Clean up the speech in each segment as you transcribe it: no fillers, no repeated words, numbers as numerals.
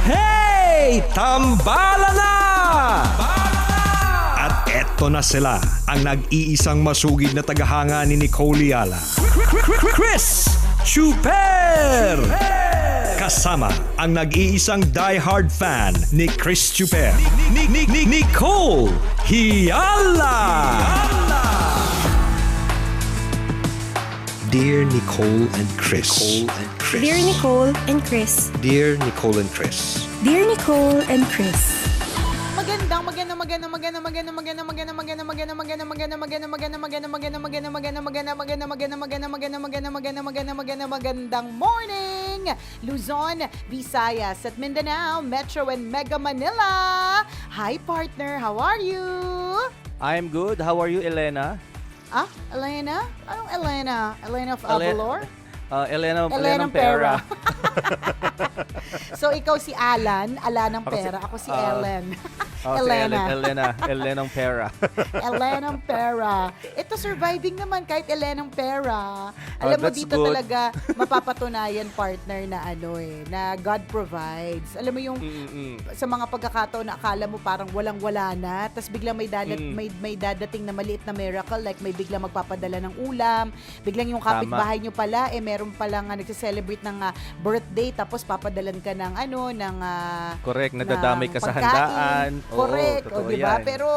Hey! Tambala na! At eto na sila, ang nag-iisang masugid na tagahanga ni Nicole Yala. Chris Chuper! Kasama ang nag-iisang die-hard fan ni Chris Chuper. Nicole Yala! Dear Nicole and Chris. Dear Nicole and Chris. Dear Nicole and Chris. Dear Nicole and Chris. Magandang morning, Luzon, Visayas at Mindanao, Metro and Mega Manila. Hi partner, how are you? I'm good. How are you, Elena? Ah, Elena? Anong Elena? Elena of Avalor? Elena Pera. So ikaw si Alan ng Ako pera. Ako si Ellen. Si Elena Pera. Elenang Pera. Ito surviving naman kahit Elenang Pera. Alam mo That's dito good. talaga mapapatunayan partner na na God provides. Alam mo yung sa mga pagkakataon na akala mo parang walang-wala na, tapos biglang may dadating na maliit na miracle, like may biglang magpapadala ng ulam, biglang yung kapitbahay nyo pala meron palang nagse-celebrate ng birthday, tapos papadalan ka ng Correct, nadadamay ka sa pagkain. handaan. Correct, Oo, totoo di ba? yan. Pero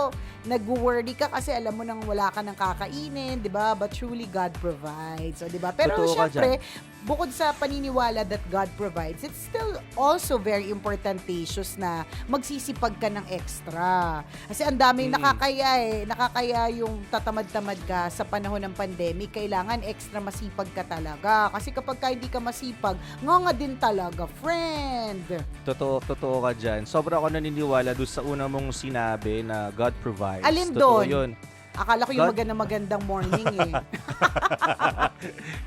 nag-worry ka kasi alam mo nang wala ka ng kakainin, di ba? But truly God provides, di ba? Pero Totoo ka syempre, bukod sa paniniwala that God provides, it's still also very importantatious na magsisipag ka ng extra. Kasi ang daming nakakaya yung tatamad-tamad ka sa panahon ng pandemic, kailangan extra masipag ka talaga. Kasi kapag hindi ka masipag, nga din talaga, friend. Totoo ka dyan. Sobra ako naniniwala doon sa una mong sinabi na God provides. Alin Totoo doon? yun. Akala ko yung God- magandang morning eh.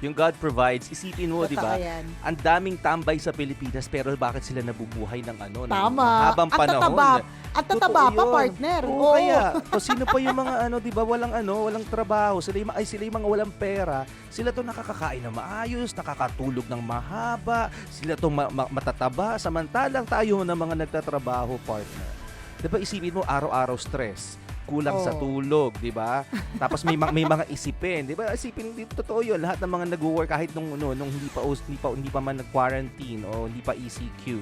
Yung God provides, isipin mo, di ba? Totoo yan. Ang daming tambay sa Pilipinas pero bakit sila nabubuhay ng ng Tama. habang Ang panahon? tataba Totoo pa, yun. partner. Oo, kaya, o sino pa yung mga di ba, walang trabaho, sila yung mga walang pera, sila to nakakakain na maayos, nakakatulog ng mahaba, sila to matataba, samantalang tayo na mga nagtatrabaho, partner. Di ba, isipin mo, araw-araw stress, kulang sa tulog, di ba? Tapos may mga isipin, di ba? Isipin, totoo yun, lahat ng mga nag-work kahit nung hindi pa man nag-quarantine o hindi pa ECQ.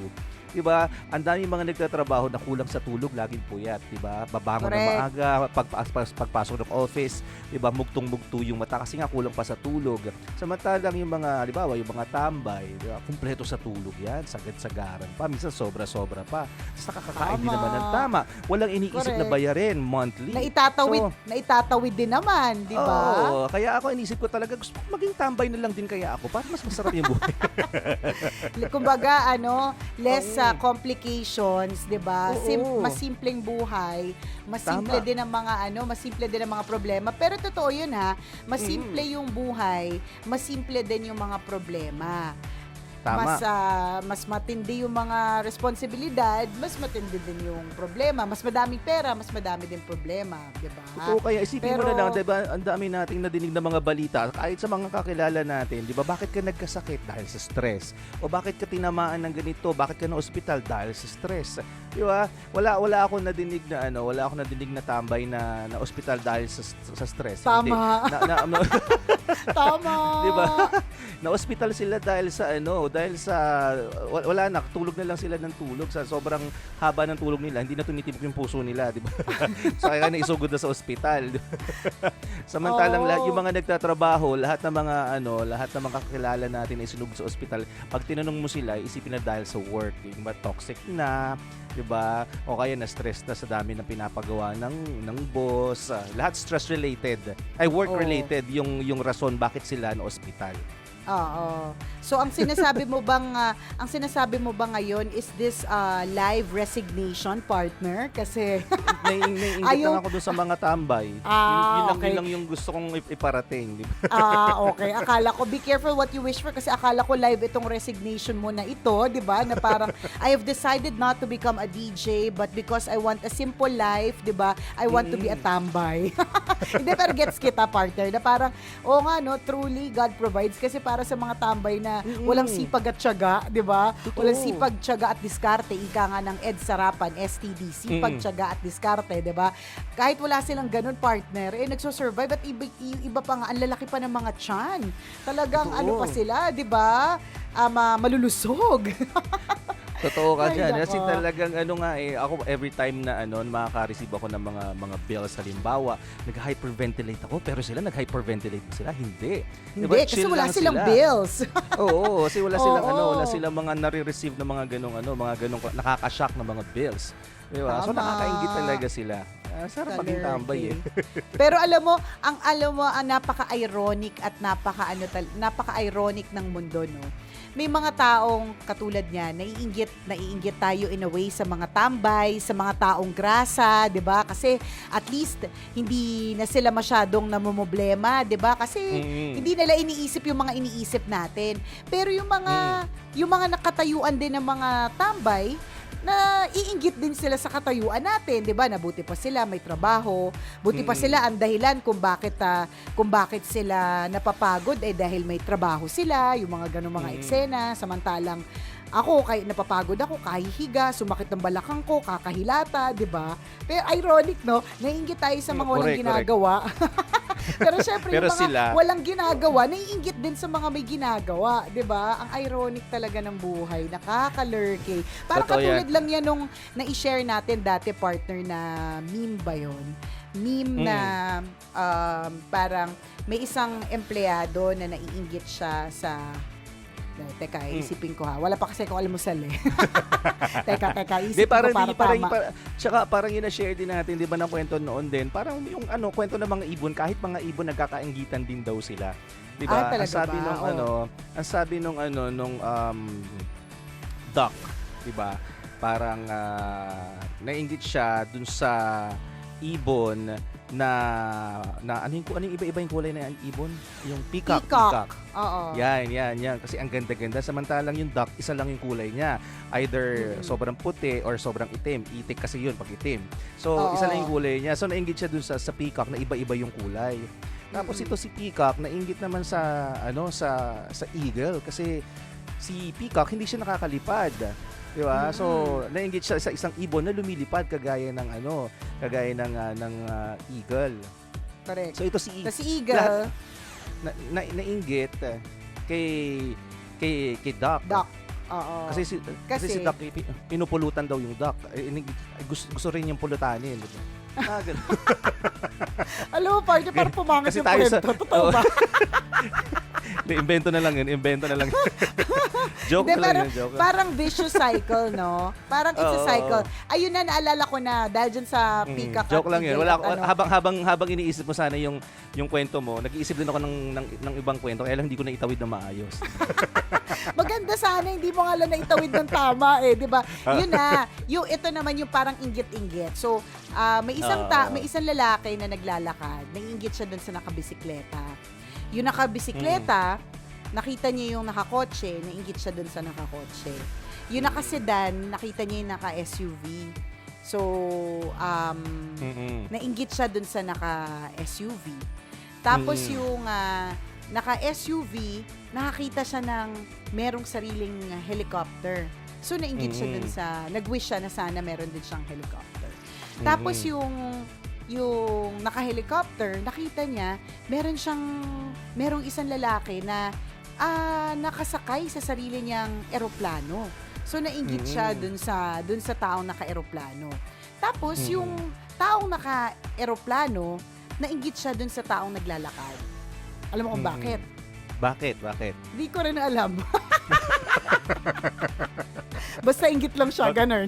Di ba? Ang dami mga nagtatrabaho na kulang sa tulog, laging puyat, di ba? Babangon ng maaga, pagpasok ng office, di ba? Mugtong-mugto yung mata kasi nga kulang pa sa tulog. Samantalang yung mga, di ba, yung mga tambay, di ba? Kumpleto sa tulog yan, sagad-sagaran pa, minsan sobra-sobra pa. Tapos nakakakain din naman ng tama. Walang iniisip na bayarin monthly. Naitatawid din naman, di ba? Oo, kaya ako inisip ko talaga, gusto ko maging tambay na lang din kaya ako para mas masarap yung buhay. Kumbaga, less complications, 'di ba? Mas simpleng buhay, mas simple din ang mga problema. Pero totoo 'yun ha, mas simple yung buhay, mas simple din yung mga problema. Tama. Mas matindi yung mga responsibilidad, mas matindi din yung problema. Mas madaming pera, mas madami din problema, 'di ba? Totoo, kaya isipin mo na lang, 'di ba? Ang dami nating nadinig na mga balita kahit sa mga kakilala natin, 'di ba? Bakit ka nagkasakit dahil sa stress? O bakit ka tinamaan ng ganito? Bakit ka na ospital dahil sa stress? 'Di ba? Wala akong nadinig na tambay na ospital dahil sa stress. Tama. Hindi. Tama. 'Di ba? Na-ospital sila dahil sa wala na, tulog na lang sila ng tulog sa sobrang haba ng tulog nila, hindi na tumitibok yung puso nila, di ba? So kaya naisugod na sa ospital. Samantalang lahat yung mga nagtatrabaho, lahat ng mga kakilala natin ay sinugod sa ospital. Pag tinanong mo sila, isipin na dahil sa work, yung ba toxic na, di ba? O kaya na stress na sa dami ng pinapagawa ng boss. Lahat stress related. Ay work related yung rason bakit sila na ospital. Oo. So ang sinasabi mo bang ngayon is this live resignation, partner? Kasi naiingit Ayaw- lang ako dun sa mga tambay. Okay. Yun lang yung gusto kong iparating. Di ba? Okay. Akala ko, be careful what you wish for kasi akala ko live itong resignation mo na ito, di ba? Na parang, I have decided not to become a DJ but because I want a simple life, di ba? I want to be a tambay. Hindi, pero gets kita, partner, na parang, nga, no, truly, God provides kasi para sa mga tambay na walang sipag at tiyaga, di ba? Walang sipag, tiyaga at diskarte, ika nga ng Ed Sarapan, STD, sipag, tiyaga at diskarte, di ba? Kahit wala silang ganun, partner, nagsosurvive at iba pa nga, ang lalaki pa ng mga tiyan. Talagang Totoo. ano pa sila, di ba? Malulusog. Totoo ka Ay, dyan. nako. Kasi talagang ako every time na makaka-receive ako ng mga bills halimbawa, nag-hyperventilate ako pero sila nag-hyperventilate ba sila? Hindi. Hindi, Diba, kasi chill wala lang silang sila. bills. Oo, kasi wala silang Oo. wala silang mga nare-receive na mga ganong nakaka-shock na mga bills. Di ba? So Tama. nakakaingit talaga sila. Sarap maging tambay eh. Pero alam mo, ang napaka-ironic at napaka-ironic ng mundo, no? May mga taong katulad niya, naiinggit tayo in a way sa mga tambay, sa mga taong grasa, 'di ba? Kasi at least hindi na sila masyadong namomroblema, 'di ba? Kasi hindi nila iniisip yung mga iniisip natin. Pero yung mga nakatayuan din ng mga tambay, na iinggit din sila sa katayuan natin, 'di ba? Nabuti pa sila may trabaho, buti pa sila ang dahilan kung bakit sila napapagod dahil may trabaho sila, yung mga ganung mga eksena, samantalang ako napapagod ako, kahihiga, sumakit ng balakang ko, kakahilata, 'di ba? Pero ironic, no? Naiinggit tayo sa mga walang Correct. ginagawa. Pero syempre Pero yung mga sila- walang ginagawa, naiinggit din sa mga may ginagawa, 'di ba? Ang ironic talaga ng buhay, nakakalurky. Parang Totoo yan. katulad lang yan nung na-share natin dati, partner, na meme ba 'yon? Meme na parang may isang empleyado na naiinggit siya sa Teka, isipin ko ha. Wala pa kasi akong almusal eh. Teka, isipin ko para tama. Tsaka parang yun na-share din natin, di ba, ng kwento noon din. Parang yung kwento ng mga ibon, kahit mga ibon nagkakainggitan din daw sila. Di ba? Talaga Ang sabi ba? nung nung duck, di ba? Parang nainggit siya dun sa ibon na ano yung iba-iba yung kulay na ibon? Yung peacock. Oo. Yan. Kasi ang ganda-ganda. Samantalang yung duck, isa lang yung kulay niya. Either sobrang puti or sobrang itim. Itik kasi yun pag itim. So, Oo. isa lang yung kulay niya. So, nainggit siya dun sa peacock na iba-iba yung kulay. Tapos ito si peacock, nainggit naman sa eagle. Kasi si peacock, hindi siya nakakalipad. Di ba? So, nainggit siya sa isang ibon na lumilipad kagaya ng eagle. Correct. So, ito si Kasi eagle, nainggit kay duck. duck. Oo. Kasi si duck pinupulutan daw yung duck. Gusto rin yung pulutanin. Ganun. Alam mo, partner, parang pumangit Kasi yung tayo kwento. Totoo ba? Invento na lang yun. Joke Hindi, lang parang, yun. Joke. parang vicious cycle, no? Parang it's a Oo, cycle. Ayun na, naalala ko na dahil dyan sa peacock at Joke lang yun. eagle Wala, at ano. habang iniisip mo sana yung kwento mo, nag-iisip din ako ng ibang kwento, kaya lang hindi ko na itawid na maayos. Maganda sana, hindi mo nga lang naitawid ng tama eh, di ba? Yun na, ito naman yung parang inggit-inggit. So, may isang lalaki na naglalakad, naiinggit siya dun sa nakabisikleta. Yung nakabisikleta, nakita niya yung nakakotse, naiinggit siya dun sa nakakotse. Yung nakasedan, nakita niya yung naka-SUV. So, nainggit siya dun sa naka-SUV. Tapos yung naka-SUV, nakakita siya ng merong sariling helicopter. So, nainggit siya dun sa, nag-wish siya na sana meron din siyang helicopter. Tapos yung naka-helicopter, nakita niya, merong isang lalaki na nakasakay sa sarili niyang eroplano. So, nainggit siya dun sa taong naka-eroplano. Tapos, yung taong naka-eroplano, nainggit siya dun sa taong naglalakad. Alam mo kung bakit? Bakit? Hindi ko rin alam. Basta inggit lang siya, ganun.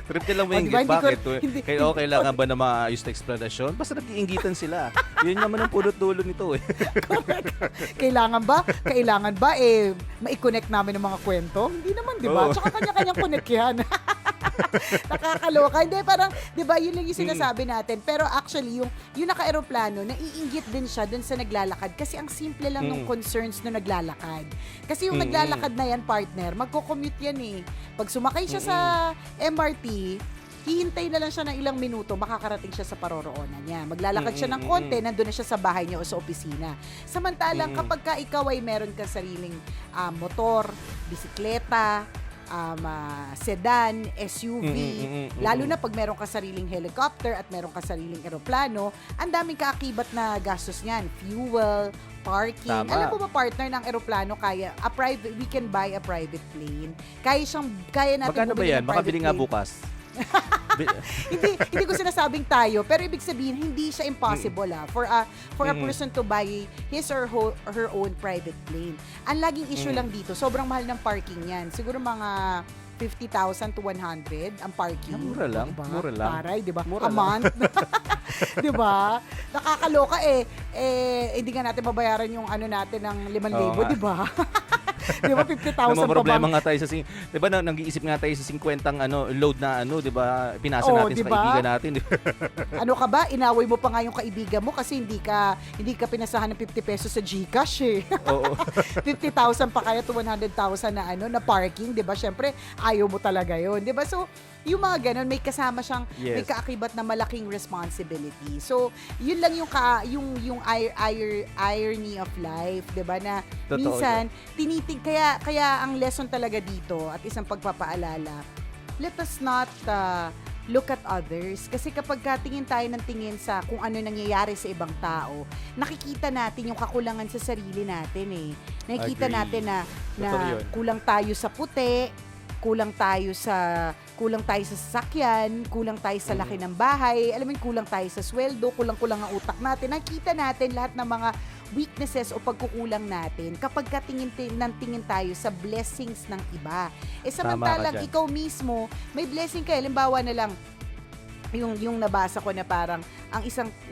Trip niya lang Oh, maingit. diba, hindi ko- Bakit? hindi- Kailangan ba na maayos na explanation? Basta nag-iinggitan sila. Yun naman ang pulot-dulo nito eh. Kailangan ba, mai-connect namin ng mga kwento? Hindi naman, di ba? Oo. Tsaka kanya-kanyang connect yan. Nakakaloka. Hindi, parang, di ba, yun lang yung sinasabi natin. Pero actually, yung naka-aeroplano, naiinggit din siya dun sa naglalakad kasi ang simple lang ng concerns na naglalakad. Kasi yung naglalakad na yan, partner, magko-commute yan eh. Pag sumakay siya sa MRT, hihintay na lang siya ng ilang minuto, makakarating siya sa paroroonan niya. Maglalakad siya ng konti, nandun na siya sa bahay niya o sa opisina. Samantalang kapag ka ikaw ay meron kang sariling motor, bisikleta, sedan, SUV, lalo na pag meron ka sariling helicopter at meron ka sariling eroplano, ang daming kaakibat na gastos niyan. Fuel, parking. Tama. Alam mo ba, partner, ng eroplano, we can buy a private plane. Kaya natin Magkano ba bumili yan? ng Makabili private nga plane. bukas. hindi ko sinasabing tayo, pero ibig sabihin hindi siya impossible for a person to buy his or her own private plane. Ang laging issue lang dito, sobrang mahal ng parking yan. Siguro mga 50,000 to 100 ang parking. Mura lang, Diba? mura lang. Paray, di ba? Mura A lang. month. Di ba? Nakakaloka hindi nga natin babayaran yung ano natin ng 5,000, Oo nga. di ba? Di ba 50,000 pa Namang problema ba? nga tayo sa 'di ba nag-iisip nga tayo sa 50 load na 'di ba? Pinasa Oo, natin sa diba? kaibigan natin. Ano ka ba? Inaway mo pa nga yung kaibigan mo kasi hindi ka pinasahan ng 50 pesos sa GCash eh. Oo. 50,000 pa kaya to 100,000 na na parking, 'di ba? Syempre, ayaw mo talaga 'yon, 'di ba? So, yung mga ganun, may kasama siyang Yes. may kaakibat na malaking responsibility. So, yun lang yung irony of life, 'di ba? Na Totoo minsan kaya ang lesson talaga dito at isang pagpapaalala, let us not look at others. Kasi kapag tingin tayo ng tingin sa kung ano nangyayari sa ibang tao, nakikita natin yung kakulangan sa sarili natin eh. Nakikita Agree. natin na Totoo yun. kulang tayo sa puti, kulang tayo sa sasakyan, kulang tayo sa laki ng bahay, alam mo yun, kulang tayo sa sweldo, kulang-kulang ang utak natin. Nakita natin lahat ng mga weaknesses o pagkukulang natin kapag tingin tayo sa blessings ng iba. Samantalang dyan. ikaw mismo, may blessing ka. Halimbawa na lang, yung nabasa ko na parang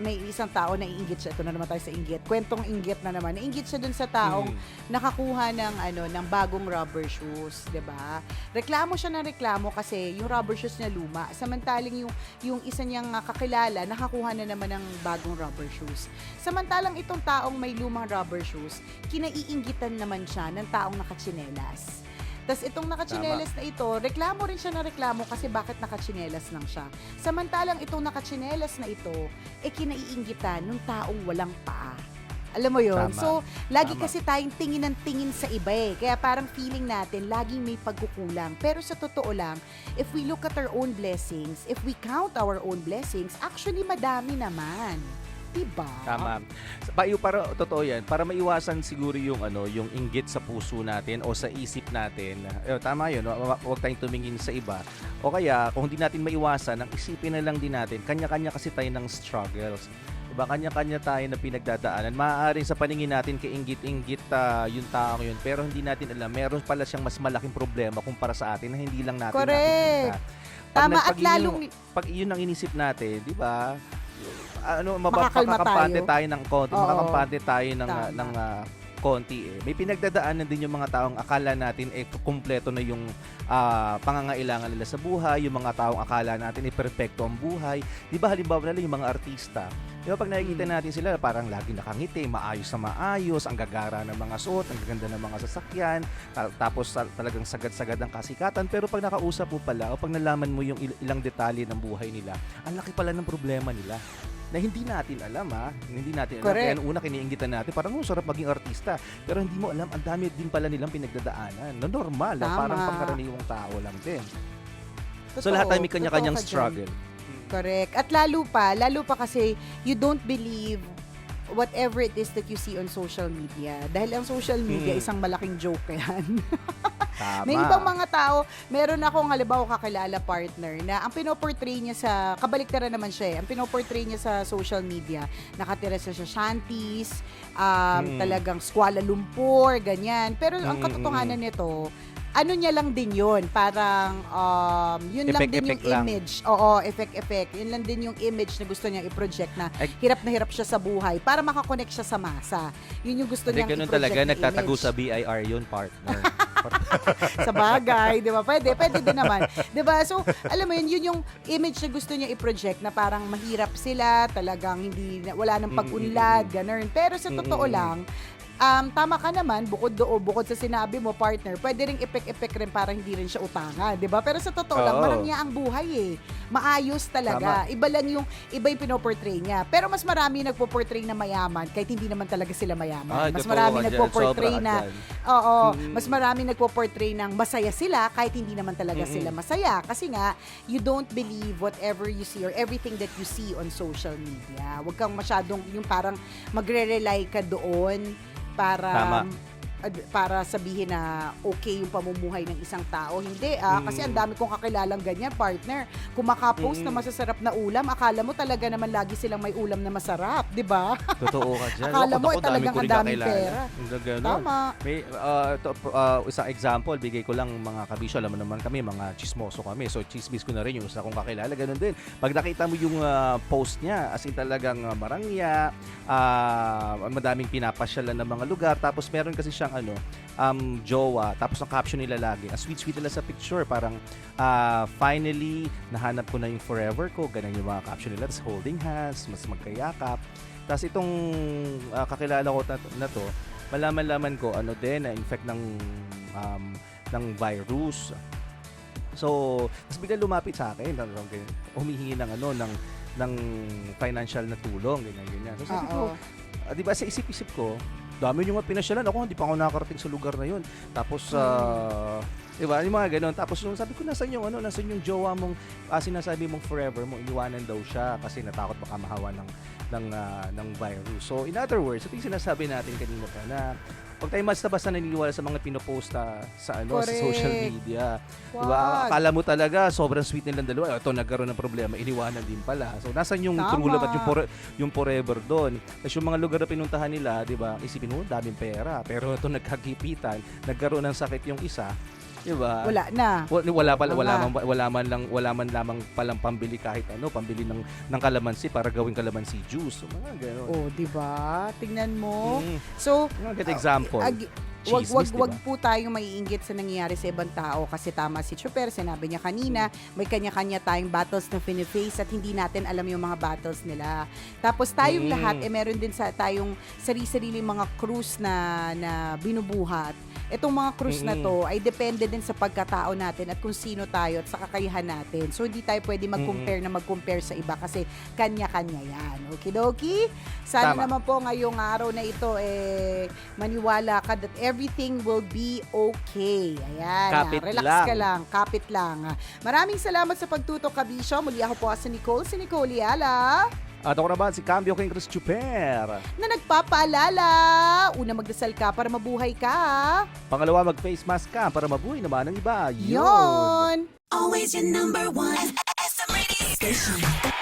may isang tao na iinggit siya. Ito na naman tayo sa inggit. Kwentong inggit na naman. Nainggit siya dun sa taong nakakuha ng bagong rubber shoes, 'di ba? Reklamo siya ng reklamo kasi yung rubber shoes niya luma. Samantalang yung isa niyang kakilala nakakuha na naman ng bagong rubber shoes. Samantalang itong taong may lumang rubber shoes, kinaiinggitan naman siya ng taong nakatsinelas. Tapos itong nakatsinelas na ito, reklamo rin siya na reklamo kasi bakit nakatsinelas lang siya. Samantalang itong nakatsinelas na ito, kinaiinggitan ng taong walang paa. Alam mo yun? Tama. So, lagi Tama. kasi tayong tingin ng tingin sa iba eh. Kaya parang feeling natin, laging may pagkukulang. Pero sa totoo lang, if we look at our own blessings, if we count our own blessings, actually madami naman. Diba? Tama. Para totoo 'yan, para maiwasan siguro yung yung inggit sa puso natin o sa isip natin. Tama 'yun, huwag tayong tumingin sa iba. O kaya kung hindi natin maiwasan, ang isipin na lang din natin, kanya-kanya kasi tayo ng struggles. Diba, kanya-kanya tayo na pinagdadaanan. Maaaring sa paningin natin kainggit-inggit yung tao yun, pero hindi natin alam, meron pala siyang mas malaking problema kumpara sa atin na hindi lang natin Correct. nakikita. Tama, at Pag iyon ang inisip natin, di ba? Makakalma Makakampante tayo. tayo ng konti, Oo. makakampante tayo Tama. ng konti eh. May pinagdadaanan din yung mga taong akala natin kumpleto na yung pangangailangan nila sa buhay, yung mga taong akala natin perfecto ang buhay. Di ba halimbawa na lang yung mga artista. Di ba pag nakikita natin sila, parang laging nakangiti, maayos na maayos, ang gagara ng mga suot, ang gaganda ng mga sasakyan, tapos talagang sagad-sagad ang kasikatan. Pero pag nakausap mo pala, o pag nalaman mo yung ilang detalye ng buhay nila, ang laki pala ng problema nila na hindi natin alam hindi natin alam. Correct. Kaya nung una kiniinggitan natin, parang sarap maging artista. Pero hindi mo alam, ang dami din pala nilang pinagdadaanan. No, normal, Tama. parang pangkaraniwang tao lang din. So Totoo. lahat tayo may kanya-kanyang Totoo ka dyan. struggle. Correct. At lalo pa kasi you don't believe whatever it is that you see on social media. Dahil ang social media, isang malaking joke yan. Tama. May ibang mga tao, meron akong halimbawa kakilala partner na ang pinoportray niya kabaliktaran naman siya eh. Ang pinoportray niya sa social media, nakatira sa shanties, talagang Kuala Lumpur, ganyan. Pero ang katotohanan nito, ano niya lang din yun, parang yun lang din yung Effect lang. image. Oo, effect. Yun lang din yung image na gusto niya i-project na hirap na hirap siya sa buhay para makakonect siya sa masa. Yun yung gusto Hindi niyang ganun i-project talaga, na nagtatago image. sa BIR yun, partner. Sa bagay, di ba? Pwede din naman. Di ba? So, alam mo yun yung image na gusto niya i-project na parang mahirap sila, talagang wala nang pag-unlad, ganun. Pero sa totoo lang, tama ka naman, bukod sa sinabi mo, partner, pwede ring epek-epek rin para hindi rin siya utangan, di ba? Pero sa totoo lang, marangya ang buhay eh. Maayos talaga. Tama. Iba yung pinoportray niya. Pero mas marami nagpo-portray na mayaman kahit hindi naman talaga sila mayaman. Mas marami nagpo-portray na, mas marami nagpo-portray ng masaya sila kahit hindi naman talaga sila masaya. Kasi nga, you don't believe whatever you see or everything that you see on social media. Huwag kang masyadong yung parang magre-rely ka doon para sabihin na okay yung pamumuhay ng isang tao. Hindi kasi ang dami kong kakilalang ganyan, partner. Kumaka-post na masasarap na ulam, akala mo talaga naman lagi silang may ulam na masarap, di ba? Totoo ka dyan. Akala mo talagang ang daming pera. Tama. May isang example, bigay ko lang mga kabisyo. Alam mo naman kami, mga chismoso kami. So, chismis ko na rin yung isa kong kakilala. Ganun din. Pag nakita mo yung post niya, as in talagang marangya, madaming pinapasyalan ng mga lugar. Tapos meron kasi siyang jowa. Tapos ang caption nila lagi, sweet nila sa picture. Parang, finally, nahanap ko na yung forever ko. Ganun yung mga caption nila. Tapos holding hands, mas magkayakap. Tapos itong kakilala ko na to, malaman ko na-infect ng virus. So, tapos bigla lumapit sa akin, humihingi ng financial na tulong, ganyan. So sabi ko, di ba sa isip-isip ko, dami nyo nga pinasyalan, ako hindi pa ako nakakarating sa lugar na yun. Tapos, di ba, yung mga ganun. Tapos sabi ko, nasan yung jowa mong, sinasabi mong forever mo, iniwanan daw siya kasi natakot baka mahawa ng virus. So, in other words, ito yung sinasabi natin kanina pa na huwag tayo basta-basta naniniwala sa mga pinoposta sa social media. Diba? Akala mo talaga sobrang sweet nilang dalawa. Ito, nagkaroon ng problema, iniwanan din pala. So, nasan yung true love at yung forever doon? Tapos yung mga lugar na pinuntahan nila, diba, isipin mo, daming pera. Pero ito, nagkagipitan, nagkaroon ng sakit yung isa. Diba? Wala na. Wala man lamang palang pambili kahit pambili ng kalamansi para gawing kalamansi juice. So, mga gano'n. Oh, di ba? Tingnan mo. So, good example. Wag po tayong maiinggit sa nangyayari sa ibang tao kasi tama si Chuper, sinabi niya kanina, may kanya-kanya tayong battles na fini-face at hindi natin alam yung mga battles nila. Tapos tayong lahat, meron din tayong sarili-sarili mga cruise na binubuhat. Itong mga cruise na to ay depende din sa pagkatao natin at kung sino tayo at sa kakayahan natin. So, hindi tayo pwede mag-compare sa iba kasi kanya-kanya yan. Okidoki? Sana naman po ngayong araw na ito, maniwala ka that everything will be okay. Ayan. Relax ka lang. Kapit lang. Maraming salamat sa pagtutok, Kabisyo. Muli ako po si Nicole Yala. At ako naman si Cambio King Chris Chuper. Na nagpapaalala, una magdasal ka para mabuhay ka. Pangalawa, mag-face mask ka para mabuhay naman ng iba. Yon! Always your number one. SM Radio Station.